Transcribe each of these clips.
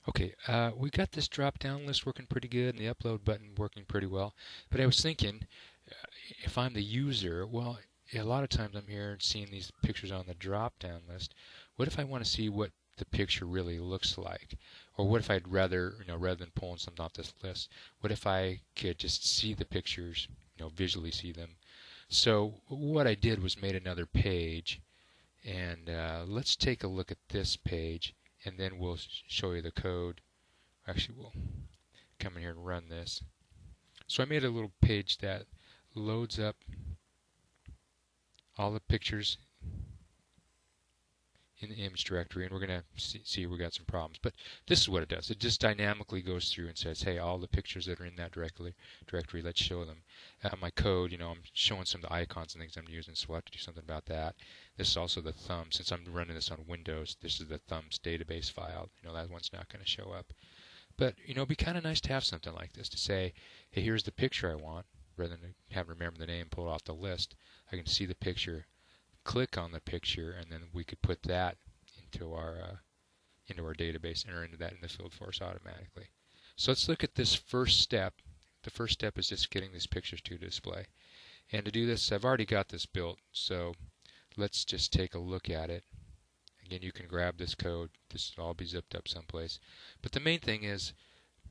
Okay, we got this drop-down list working pretty good and the upload button working pretty well. But I was thinking, if I'm the user, well, a lot of times I'm here and seeing these pictures on the drop-down list. What if I want to see what the picture really looks like? Or what if I'd rather, rather than pulling something off this list, what if I could just see the pictures, visually see them? So what I did was made another page, and let's take a look at this page, and then we'll show you the code. Actually, we'll come in here and run this. So I made a little page that loads up all the pictures in the image directory, and we're going to see we got some problems. But this is what it does. It just dynamically goes through and says, hey, all the pictures that are in that directory, let's show them. My code, I'm showing some of the icons and things I'm using, so we'll have to do something about that. This is also the thumb. Since I'm running this on Windows, this is the thumbs database file. That one's not going to show up. But, it'd be kind of nice to have something like this to say, hey, here's the picture I want. Rather than have to remember the name, pull it off the list, I can see the picture, click on the picture, and then we could put that into our database, enter into that in the field for us automatically. So let's look at this first step. The first step is just getting these pictures to display. And to do this, I've already got this built, so let's just take a look at it. Again, you can grab this code. This will all be zipped up someplace. But the main thing is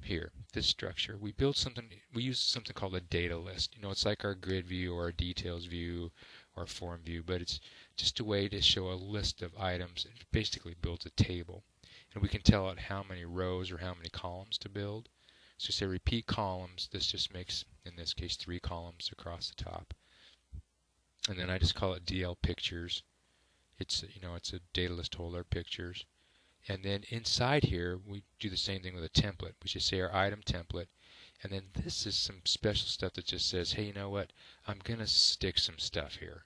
here, this structure. We built something, we use something called a data list. It's like our grid view or our details view or form view, but it's just a way to show a list of items. It basically builds a table. And we can tell it how many rows or how many columns to build. So say repeat columns, this just makes, in this case, 3 columns across the top. And then I just call it DL pictures. It's a data list holder pictures. And then inside here, we do the same thing with a template. We just say our item template. And then this is some special stuff that just says, hey, you know what? I'm going to stick some stuff here.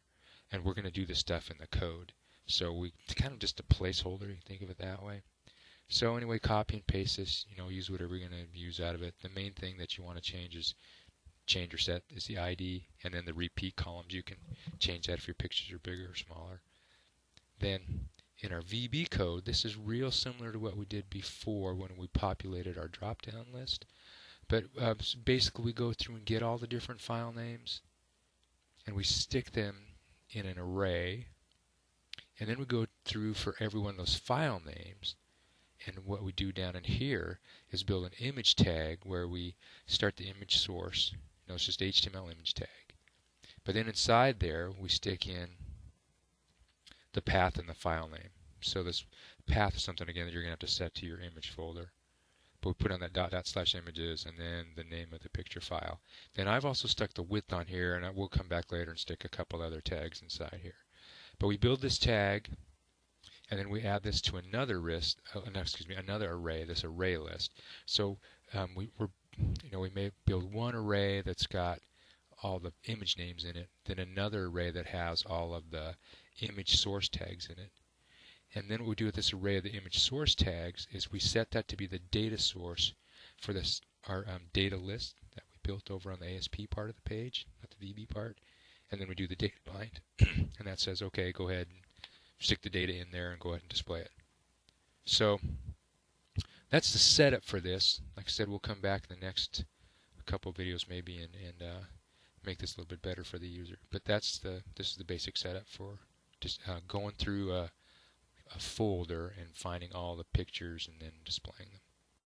And we're going to do the stuff in the code. So it's kind of just a placeholder. You can think of it that way. So anyway, copy and paste this. Use whatever you're going to use out of it. The main thing that you want to change or set is the ID. And then the repeat columns, you can change that if your pictures are bigger or smaller. Then in our VB code, this is real similar to what we did before when we populated our drop-down list. But basically we go through and get all the different file names and we stick them in an array. And then we go through for every one of those file names. And what we do down in here is build an image tag where we start the image source. It's just HTML image tag. But then inside there, we stick in the path and the file name. So this path is something, again, that you're going to have to set to your image folder. But we put on that /images and then the name of the picture file. Then I've also stuck the width on here, and we'll come back later and stick a couple other tags inside here. But we build this tag, and then we add this to another another array, this array list. So we may build one array that's got all the image names in it, then another array that has all of the image source tags in it. And then what we do with this array of the image source tags is we set that to be the data source for our data list that we built over on the ASP part of the page, not the VB part. And then we do the data bind, and that says, okay, go ahead and stick the data in there and go ahead and display it. So that's the setup for this. Like I said, we'll come back in the next couple of videos maybe and make this a little bit better for the user. But this is the basic setup for just going through a folder and finding all the pictures and then displaying them.